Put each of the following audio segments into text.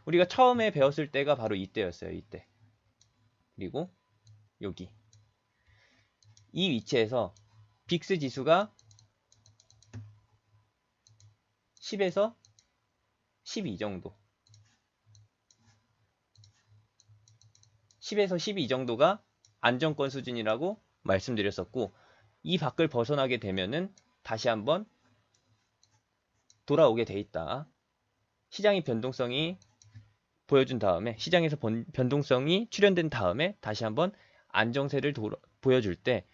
우리가 처음에 배웠을 때가 바로 이때였어요. 이때. 그리고 여기. 이 위치에서 빅스 지수가 10에서 12 정도. 10에서 12 정도가 안정권 수준이라고 말씀드렸었고, 이 밖을 벗어나게 되면은 다시 한번 돌아오게 돼 있다. 시장이 변동성이 보여준 다음에, 시장에서 변동성이 출현된 다음에 다시 한번 안정세를 보여줄 때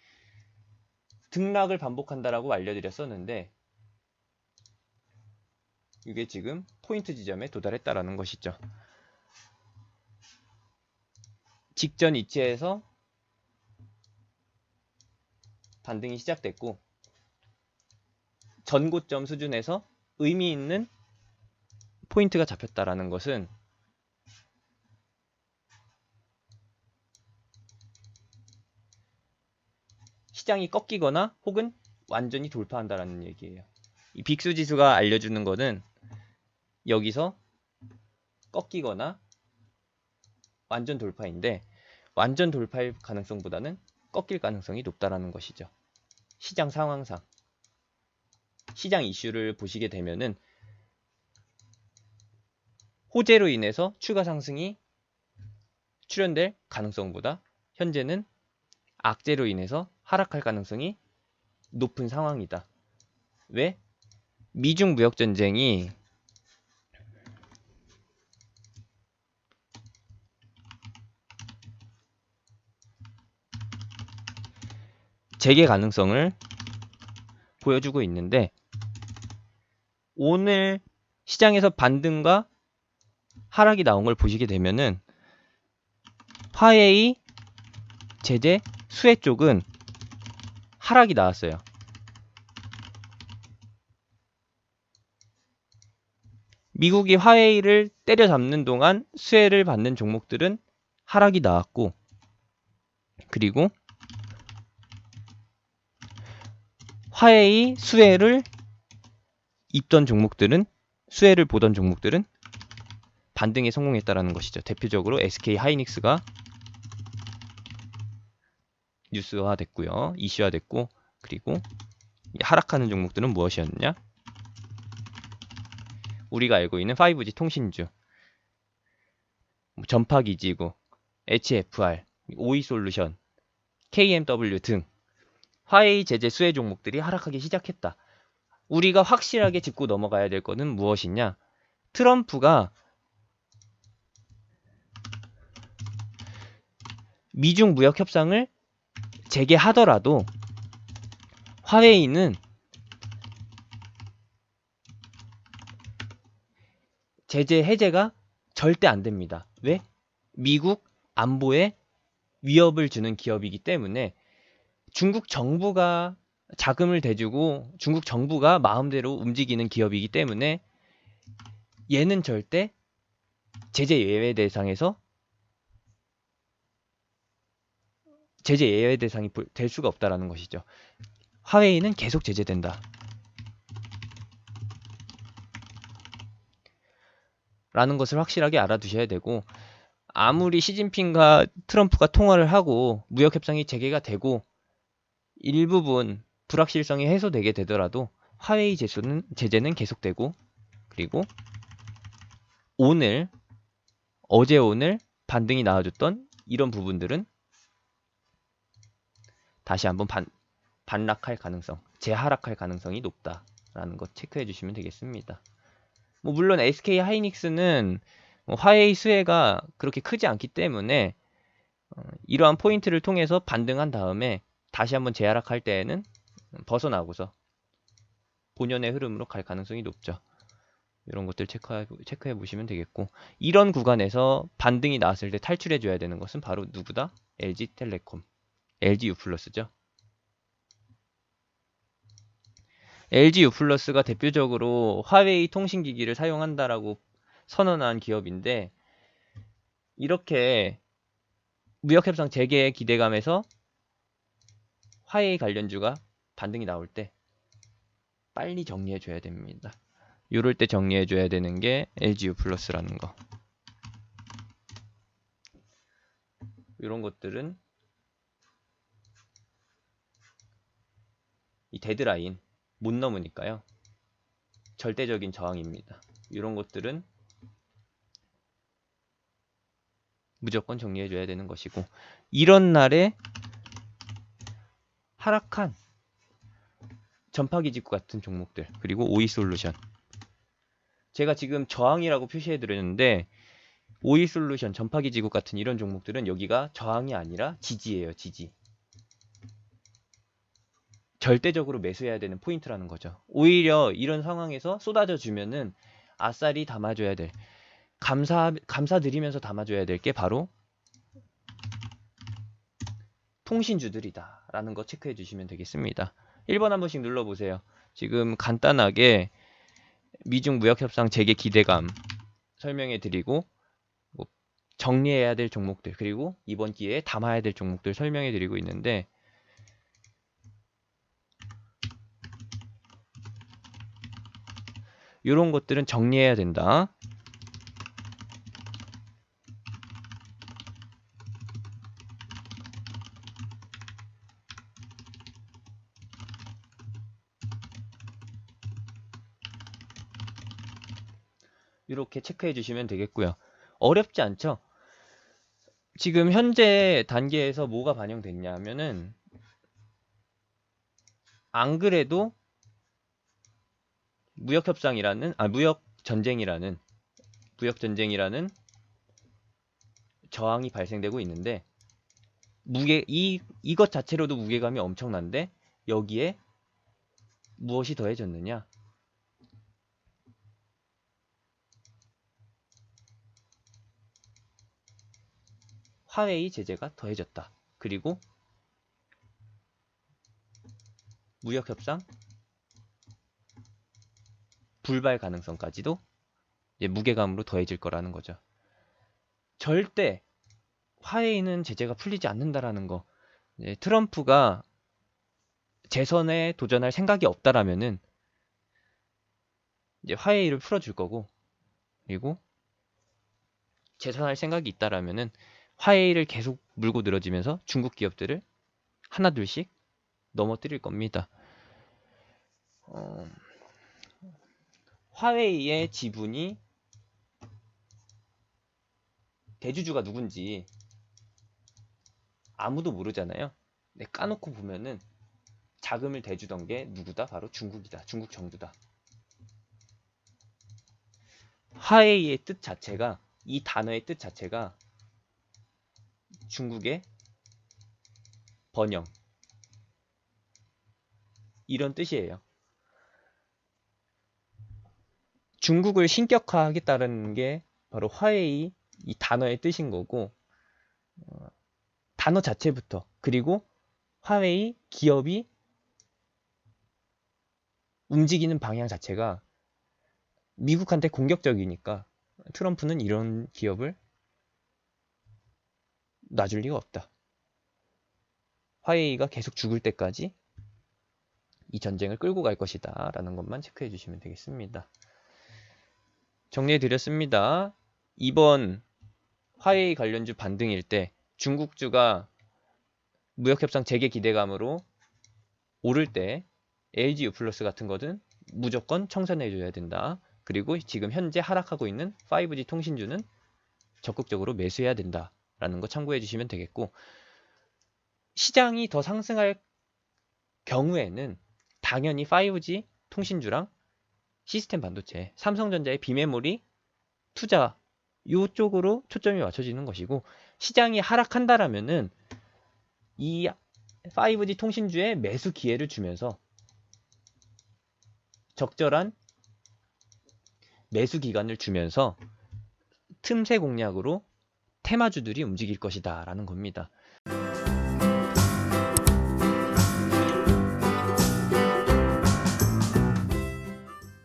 등락을 반복한다라고 알려드렸었는데, 이게 지금 포인트 지점에 도달했다라는 것이죠. 직전 위치에서 반등이 시작됐고, 전고점 수준에서 의미 있는 포인트가 잡혔다라는 것은 시장이 꺾이거나 혹은 완전히 돌파한다라는 얘기예요. 이 빅스 지수가 알려주는 거는 여기서 꺾이거나 완전 돌파인데, 완전 돌파일 가능성보다는 꺾일 가능성이 높다라는 것이죠. 시장 상황상. 시장 이슈를 보시게 되면은 호재로 인해서 추가 상승이 출현될 가능성보다 현재는 악재로 인해서 하락할 가능성이 높은 상황이다. 왜? 미중 무역 전쟁이 재개 가능성을 보여주고 있는데, 오늘 시장에서 반등과 하락이 나온 걸 보시게 되면은 화웨이, 제재, 수혜 쪽은 하락이 나왔어요. 미국이 화웨이를 때려잡는 동안 수혜를 받는 종목들은 하락이 나왔고, 그리고 화웨이, 수혜를 입던 종목들은, 수혜를 보던 종목들은 반등에 성공했다라는 것이죠. 대표적으로 SK 하이닉스가 뉴스화 됐고요. 이슈화 됐고, 그리고 하락하는 종목들은 무엇이었느냐? 우리가 알고 있는 5G 통신주, 전파기지구, HFR, 오이솔루션, KMW 등 화웨이 제재 수혜 종목들이 하락하기 시작했다. 우리가 확실하게 짚고 넘어가야 될 것은 무엇이냐? 트럼프가 미중 무역 협상을 재개하더라도 화웨이는 제재 해제가 절대 안 됩니다. 왜? 미국 안보에 위협을 주는 기업이기 때문에 중국 정부가 자금을 대주고 중국 정부가 마음대로 움직이는 기업이기 때문에 얘는 절대 제재 예외 대상에서 제재 예외 대상이 될 수가 없다라는 것이죠. 화웨이는 계속 제재된다. 라는 것을 확실하게 알아두셔야 되고, 아무리 시진핑과 트럼프가 통화를 하고 무역협상이 재개가 되고 일부분 불확실성이 해소되게 되더라도 화웨이 제재는 계속되고, 그리고 오늘, 어제 오늘 반등이 나와줬던 이런 부분들은 다시 한번 반락할 가능성, 재하락할 가능성이 높다라는 것 체크해 주시면 되겠습니다. 물론 SK 하이닉스는 화웨이 수혜가 그렇게 크지 않기 때문에 이러한 포인트를 통해서 반등한 다음에 다시 한번 재하락할 때에는 벗어나고서 본연의 흐름으로 갈 가능성이 높죠. 이런 것들 체크해 보시면 되겠고, 이런 구간에서 반등이 나왔을 때 탈출해 줘야 되는 것은 바로 누구다? LG텔레콤, LG유플러스죠. LG유플러스가 대표적으로 화웨이 통신기기를 사용한다라고 선언한 기업인데, 이렇게 무역협상 재개의 기대감에서 화웨이 관련주가 반등이 나올 때 빨리 정리해 줘야 됩니다. 이럴 때 정리해 줘야 되는 게 LG유플러스라는 거. 이런 것들은 이 데드라인 못 넘으니까요. 절대적인 저항입니다. 이런 것들은 무조건 정리해줘야 되는 것이고, 이런 날에 하락한 전파기지구 같은 종목들, 그리고 오이솔루션, 제가 지금 저항이라고 표시해드렸는데 오이솔루션, 전파기지국 같은 이런 종목들은 여기가 저항이 아니라 지지예요. 지지. 절대적으로 매수해야 되는 포인트라는 거죠. 오히려 이런 상황에서 쏟아져 주면은 아싸리 담아줘야 될, 감사드리면서 담아줘야 될 게 바로 통신주들이다 라는 거 체크해 주시면 되겠습니다. 1번 한 번씩 눌러보세요. 지금 간단하게 미중 무역협상 재개 기대감 설명해 드리고, 뭐 정리해야 될 종목들, 그리고 이번 기회에 담아야 될 종목들 설명해 드리고 있는데, 이런 것들은 정리해야 된다. 이렇게 체크해 주시면 되겠고요. 어렵지 않죠? 지금 현재 단계에서 뭐가 반영됐냐면은, 안 그래도 무역전쟁이라는 저항이 발생되고 있는데, 이것 자체로도 무게감이 엄청난데 여기에 무엇이 더해졌느냐? 화웨이 제재가 더해졌다. 그리고 무역협상 불발 가능성까지도 이제 무게감으로 더해질 거라는 거죠. 절대 화웨이는 제재가 풀리지 않는다라는 거. 트럼프가 재선에 도전할 생각이 없다라면은 이제 화웨이를 풀어줄 거고, 그리고 재선할 생각이 있다라면은 화웨이를 계속 물고 늘어지면서 중국 기업들을 하나둘씩 넘어뜨릴 겁니다. 화웨이의 지분이 대주주가 누군지 아무도 모르잖아요. 근데 까놓고 보면은 자금을 대주던 게 누구다? 바로 중국이다. 중국 정부다. 화웨이의 뜻 자체가, 이 단어의 뜻 자체가 중국의 번영, 이런 뜻이에요. 중국을 신격화하겠다는 게 바로 화웨이 이 단어의 뜻인 거고, 단어 자체부터, 그리고 화웨이 기업이 움직이는 방향 자체가 미국한테 공격적이니까 트럼프는 이런 기업을 놔줄 리가 없다. 화웨이가 계속 죽을 때까지 이 전쟁을 끌고 갈 것이다 라는 것만 체크해 주시면 되겠습니다. 정리해 드렸습니다. 이번 화웨이 관련주 반등일 때 중국주가 무역협상 재개 기대감으로 오를 때 LG U+ 같은 것은 무조건 청산해 줘야 된다. 그리고 지금 현재 하락하고 있는 5G 통신주는 적극적으로 매수해야 된다 라는 거 참고해 주시면 되겠고, 시장이 더 상승할 경우에는 당연히 5G 통신주랑 시스템 반도체, 삼성전자의 비메모리 투자 이쪽으로 초점이 맞춰지는 것이고, 시장이 하락한다라면은 이 5G 통신주에 매수 기회를 주면서 적절한 매수 기간을 주면서 틈새 공략으로 테마주들이 움직일 것이다 라는 겁니다.